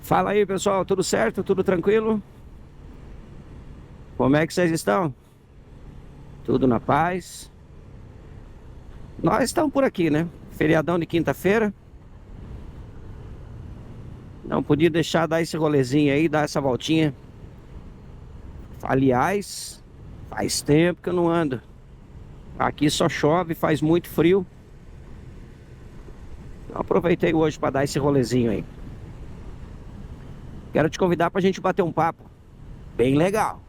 Fala aí, pessoal, tudo certo? Tudo tranquilo? Como é que vocês estão? Tudo na paz? Nós estamos por aqui, né? Feriadão de quinta-feira. Não podia deixar dar esse rolezinho aí, dar essa voltinha. Aliás, faz tempo que eu não ando. Aqui só chove, faz muito frio. Então, aproveitei hoje para dar esse rolezinho aí. Quero te convidar para a gente bater um papo bem legal.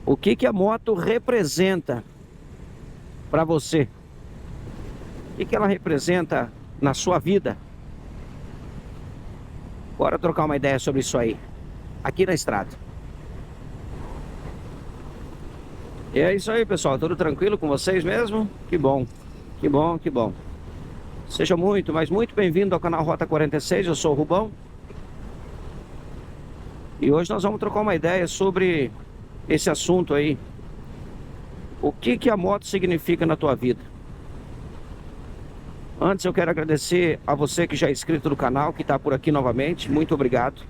O que que a moto representa para você? O que que ela representa na sua vida? Bora trocar uma ideia sobre isso aí, aqui na estrada. E é isso aí, pessoal, tudo tranquilo com vocês mesmo? Que bom, que bom, que bom. Seja muito, mas muito bem-vindo ao canal Rota 46, eu sou o Rubão. E hoje nós vamos trocar uma ideia sobre esse assunto aí. O que que a moto significa na tua vida? Antes eu quero agradecer a você que já é inscrito no canal, que está por aqui novamente, muito obrigado.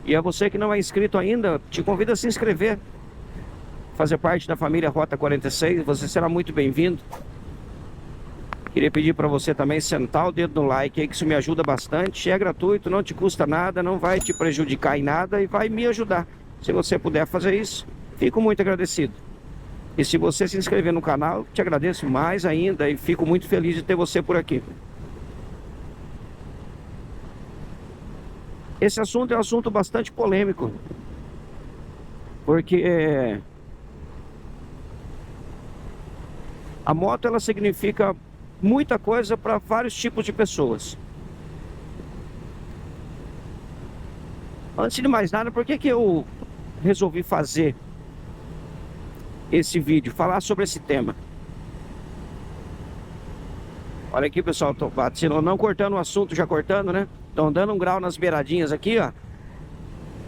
E a você que não é inscrito ainda, te convido a se inscrever, fazer parte da família Rota 46, você será muito bem-vindo. Queria pedir para você também sentar o dedo no like aí, que isso me ajuda bastante. É gratuito, não te custa nada, não vai te prejudicar em nada e vai me ajudar. Se você puder fazer isso, fico muito agradecido. E se você se inscrever no canal, te agradeço mais ainda e fico muito feliz de ter você por aqui. Esse assunto é um assunto bastante polêmico, porque a moto ela significa muita coisa para vários tipos de pessoas. Antes de mais nada, por que que eu resolvi fazer esse vídeo, falar sobre esse tema? Olha aqui, pessoal, tô batendo, não cortando o assunto, já cortando, né? Estão dando um grau nas beiradinhas aqui, ó.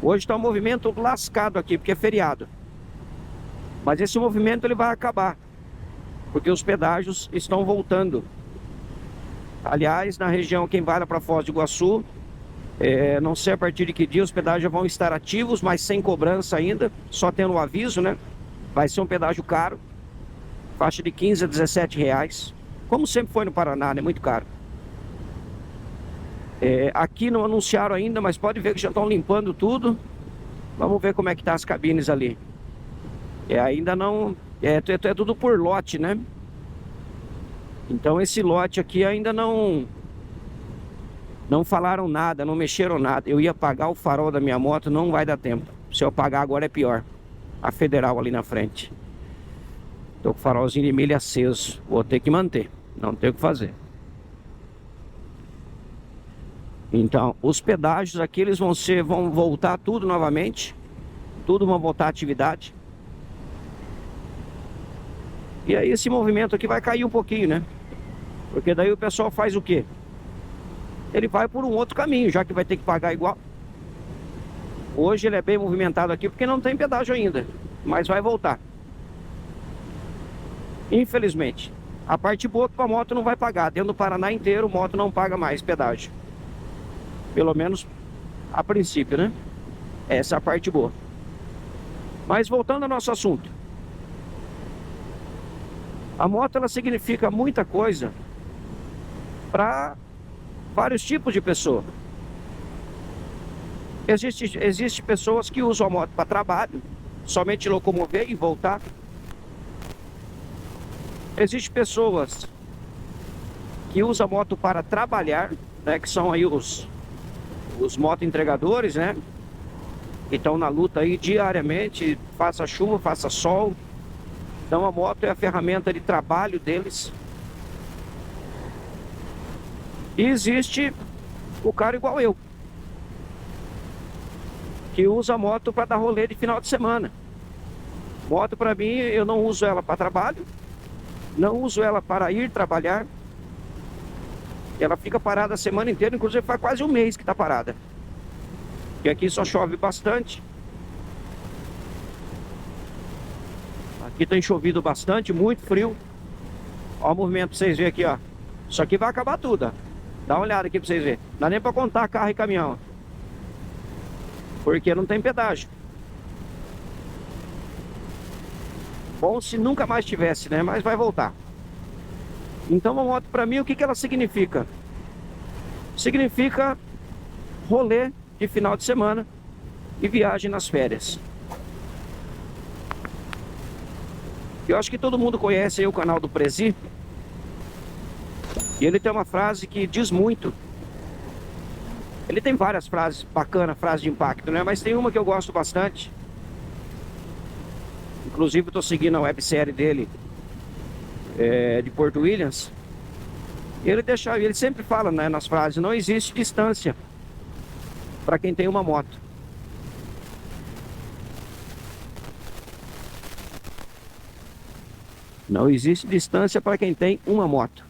Hoje tá um movimento lascado aqui, porque é feriado. Mas esse movimento ele vai acabar, porque os pedágios estão voltando. Aliás, na região, quem vai lá para Foz do Iguaçu, não sei a partir de que dia os pedágios já vão estar ativos, mas sem cobrança ainda, só tendo o aviso, né? Vai ser um pedágio caro, faixa de 15 a 17 reais, como sempre foi no Paraná, né? Muito caro. Aqui não anunciaram ainda, mas pode ver que já estão limpando tudo. Vamos ver como é que tá as cabines ali. Ainda não... É tudo por lote, né? Então esse lote aqui ainda não falaram nada, não mexeram nada. Eu ia apagar o farol da minha moto, não vai dar tempo. Se eu apagar agora é pior. A federal ali na frente. Tô com o farolzinho de milha aceso. Vou ter que manter, não tem o que fazer. Então, os pedágios aqui eles vão voltar tudo novamente. Tudo vão voltar à atividade. E aí esse movimento aqui vai cair um pouquinho, né? Porque daí o pessoal faz o quê? Ele vai por um outro caminho, já que vai ter que pagar igual. Hoje ele é bem movimentado aqui porque não tem pedágio ainda, mas vai voltar. Infelizmente. A parte boa é que a moto não vai pagar. Dentro do Paraná inteiro, a moto não paga mais pedágio. Pelo menos a princípio, né? Essa é a parte boa. Mas voltando ao nosso assunto. A moto ela significa muita coisa para vários tipos de pessoa. Existe pessoas que usam a moto para trabalho, somente locomover e voltar. Existem pessoas que usam a moto para trabalhar, né, que são aí os moto entregadores, né? Que estão na luta aí diariamente, faça chuva, faça sol. Então a moto é a ferramenta de trabalho deles. E existe o cara igual eu, que usa a moto para dar rolê de final de semana. Moto para mim, eu não uso ela para trabalho, não uso ela para ir trabalhar. Ela fica parada a semana inteira, inclusive faz quase um mês que está parada. E aqui só chove bastante. Aqui tem chovido bastante, muito frio. Ó o movimento pra vocês verem aqui, ó. Isso aqui vai acabar tudo, ó. Dá uma olhada aqui pra vocês verem. Não dá nem pra contar carro e caminhão. Porque não tem pedágio. Bom se nunca mais tivesse, né? Mas vai voltar. Então a moto pra mim, o que ela significa? Significa rolê de final de semana e viagem nas férias. Eu acho que todo mundo conhece aí o canal do Prezi. E ele tem uma frase que diz muito. Ele tem várias frases bacanas, frases de impacto, né? Mas tem uma que eu gosto bastante. Inclusive eu tô seguindo a websérie dele, de Porto Williams. E ele sempre fala, né, nas frases: não existe distância para quem tem uma moto. Não existe distância para quem tem uma moto.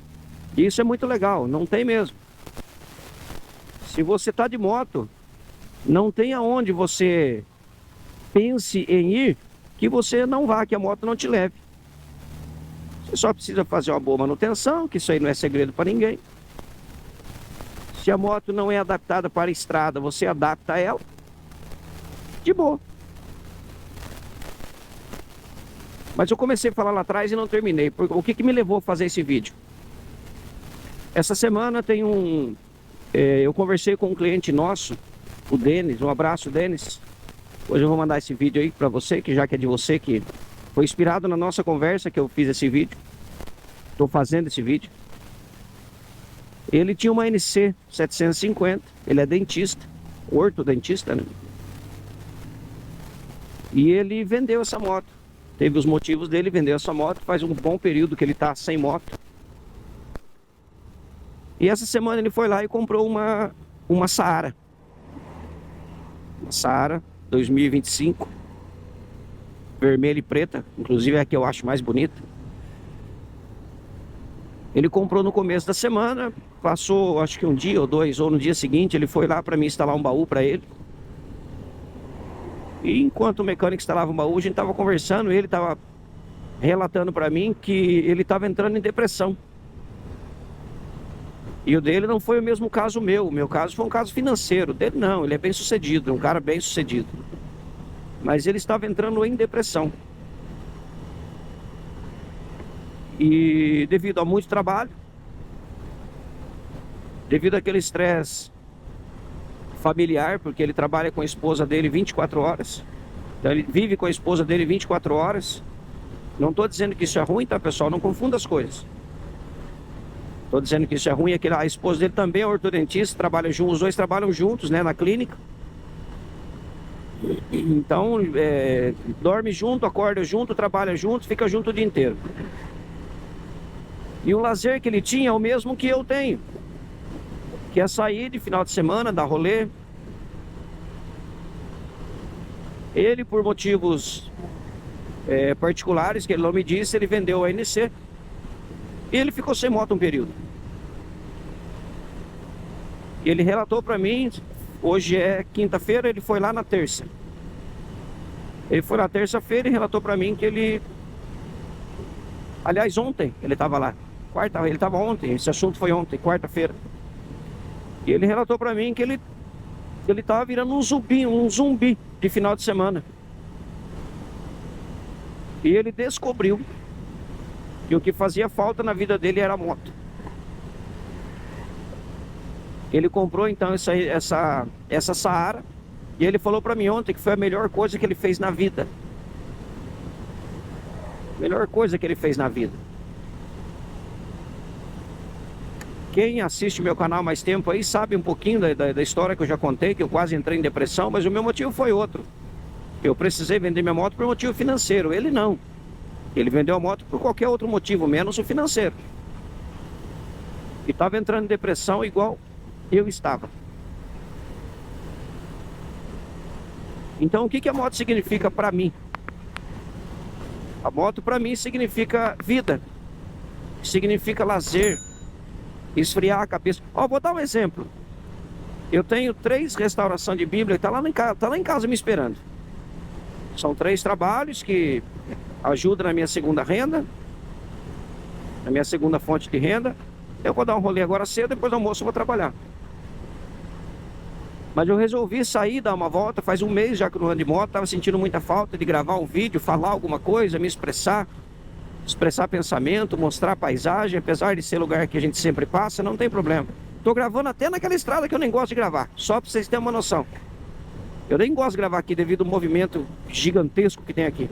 E isso é muito legal, não tem mesmo. Se você está de moto, não tem aonde você pense em ir que você não vá, que a moto não te leve. Você só precisa fazer uma boa manutenção, que isso aí não é segredo para ninguém. Se a moto não é adaptada para a estrada, você adapta ela de boa. Mas eu comecei a falar lá atrás e não terminei. O que me levou a fazer esse vídeo? Essa semana tem eu conversei com um cliente nosso, o Denis. Um abraço, Denis. Hoje eu vou mandar esse vídeo aí para você, que já que é de você, que foi inspirado na nossa conversa que eu fiz esse vídeo. Estou fazendo esse vídeo. Ele tinha uma NC 750. Ele é dentista, ortodentista, né? E ele vendeu essa moto. Teve os motivos dele vender essa moto. Faz um bom período que ele está sem moto. E essa semana ele foi lá e comprou uma Saara. Uma Saara 2025. Vermelha e preta. Inclusive é a que eu acho mais bonita. Ele comprou no começo da semana. Passou acho que um dia ou dois, ou no dia seguinte ele foi lá para mim instalar um baú para ele. E enquanto o mecânico instalava um baú, a gente estava conversando. E ele estava relatando para mim que ele estava entrando em depressão. E o dele não foi o mesmo caso meu. O meu caso foi um caso financeiro. O dele não, ele é bem sucedido, um cara bem sucedido. Mas ele estava entrando em depressão. E devido a muito trabalho, devido àquele estresse familiar, porque ele trabalha com a esposa dele 24 horas. Então ele vive com a esposa dele 24 horas. Não estou dizendo que isso é ruim, tá, pessoal? Não confunda as coisas. Estou dizendo que isso é ruim, é que a esposa dele também é ortodontista, trabalha juntos, os dois trabalham juntos, né, na clínica. Então, dorme junto, acorda junto, trabalha junto, fica junto o dia inteiro. E o lazer que ele tinha é o mesmo que eu tenho, que é sair de final de semana, dar rolê. Ele, por motivos particulares, que ele não me disse, ele vendeu a NC. E ele ficou sem moto um período. E ele relatou para mim, hoje é quinta-feira, ele foi lá na terça. Ele foi na terça-feira e relatou para mim que ele... Aliás, ontem ele estava lá. Ele estava ontem, esse assunto foi ontem, quarta-feira. E ele relatou para mim que ele estava virando um zumbi de final de semana. E ele descobriu que o que fazia falta na vida dele era a moto. Ele comprou então essa Saara. E ele falou para mim ontem que foi a melhor coisa que ele fez na vida. Melhor coisa que ele fez na vida. Quem assiste meu canal há mais tempo aí sabe um pouquinho da história que eu já contei, que eu quase entrei em depressão, mas o meu motivo foi outro. Eu precisei vender minha moto por motivo financeiro. Ele não. Ele vendeu a moto por qualquer outro motivo, menos o financeiro. E estava entrando em depressão igual eu estava. Então o que a moto significa para mim? A moto para mim significa vida. Significa lazer. Esfriar a cabeça. Vou dar um exemplo. Eu tenho 3 restaurações de Bíblia, tá lá em casa me esperando. São 3 trabalhos que ajudam na minha segunda renda, na minha segunda fonte de renda. Eu vou dar um rolê agora cedo, depois do almoço eu vou trabalhar. Mas eu resolvi sair, dar uma volta. Faz um mês já que eu não ando de moto. Tava sentindo muita falta de gravar um vídeo, falar alguma coisa, me expressar pensamento, mostrar a paisagem. Apesar de ser lugar que a gente sempre passa, não tem problema. Tô gravando até naquela estrada que eu nem gosto de gravar, só pra vocês terem uma noção. Eu nem gosto de gravar aqui devido ao movimento gigantesco que tem aqui.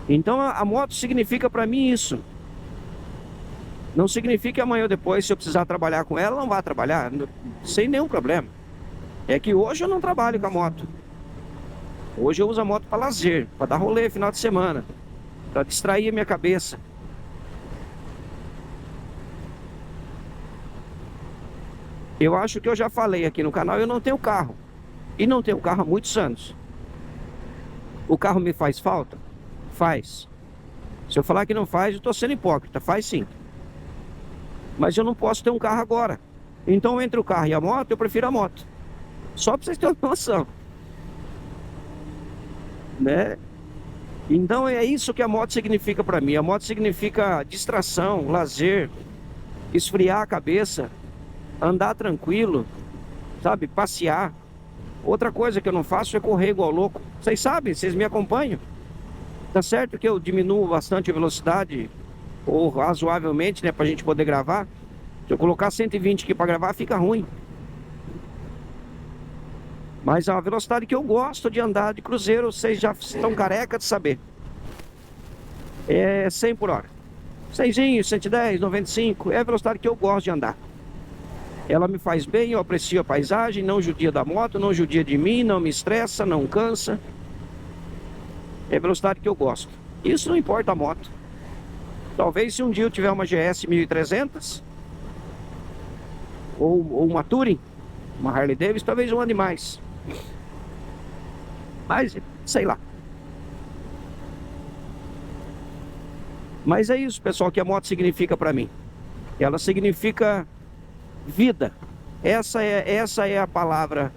Então a moto significa pra mim isso. Não significa que amanhã ou depois, se eu precisar trabalhar com ela, não vá trabalhar, sem nenhum problema. É que hoje eu não trabalho com a moto. Hoje eu uso a moto para lazer, para dar rolê final de semana, para distrair a minha cabeça. Eu acho que eu já falei aqui no canal, eu não tenho carro. E não tenho carro há muitos anos. O carro me faz falta? Faz. Se eu falar que não faz, eu estou sendo hipócrita. Faz sim. Mas eu não posso ter um carro agora. Então entre o carro e a moto, eu prefiro a moto. Só para vocês terem uma noção, né? Então é isso que a moto significa para mim. A moto significa distração, lazer, esfriar a cabeça, andar tranquilo, sabe? Passear. Outra coisa que eu não faço é correr igual louco. Vocês sabem, vocês me acompanham. Tá certo que eu diminuo bastante a velocidade, ou razoavelmente, né, pra gente poder gravar. Se eu colocar 120 aqui pra gravar, fica ruim. Mas a velocidade que eu gosto de andar de cruzeiro, vocês já estão careca de saber. É 100 por hora. 100, 110, 95, é a velocidade que eu gosto de andar. Ela me faz bem, eu aprecio a paisagem, não judia da moto, não judia de mim, não me estressa, não cansa. É a velocidade que eu gosto. Isso não importa a moto. Talvez se um dia eu tiver uma GS 1300 ou uma Touring, uma Harley Davidson, talvez eu ande mais. Mas, sei lá. Mas é isso, pessoal, que a moto significa para mim. Ela significa vida. Essa é a palavra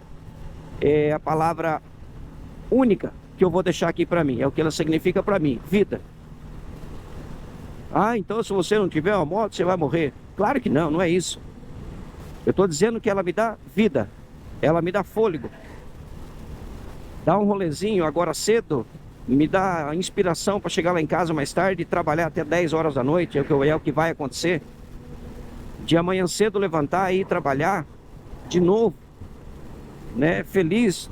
única que eu vou deixar aqui para mim. É o que ela significa para mim, vida. Ah, então se você não tiver uma moto, você vai morrer. Claro que não, não é isso. Eu estou dizendo que ela me dá vida. Ela me dá fôlego. Dá um rolezinho agora cedo, me dá inspiração para chegar lá em casa mais tarde e trabalhar até 10 horas da noite. É o que vai acontecer. De amanhã cedo levantar e ir trabalhar de novo, né? Feliz,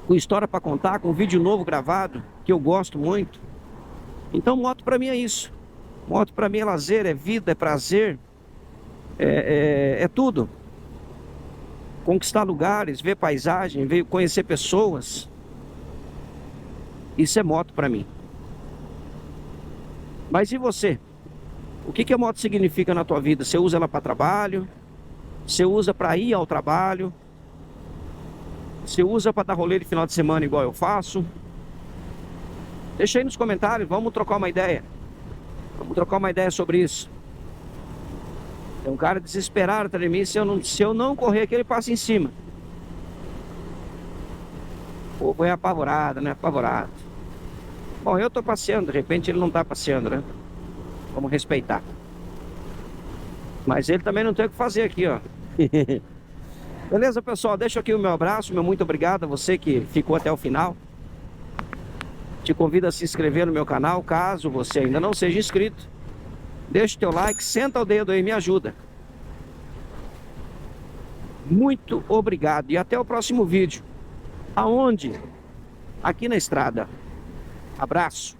com história para contar, com vídeo novo gravado, que eu gosto muito. Então moto para mim é isso. Moto para mim é lazer, é vida, é prazer, é tudo. Conquistar lugares, ver paisagem, ver conhecer pessoas. Isso é moto para mim. Mas e você? O que a moto significa na tua vida? Você usa ela para trabalho? Você usa para ir ao trabalho? Você usa para dar rolê de final de semana igual eu faço? Deixa aí nos comentários, vamos trocar uma ideia. Vamos trocar uma ideia sobre isso. Tem um cara desesperado atrás de mim, se eu não correr aqui, ele passa em cima. O povo é apavorado, né? Apavorado. Bom, eu tô passeando, de repente ele não tá passeando, né? Vamos respeitar. Mas ele também não tem o que fazer aqui, ó. Beleza, pessoal? Deixo aqui o meu abraço, meu muito obrigado a você que ficou até o final. Te convido a se inscrever no meu canal, caso você ainda não seja inscrito. Deixa o teu like, senta o dedo aí e me ajuda. Muito obrigado e até o próximo vídeo. Aonde? Aqui na estrada. Abraço.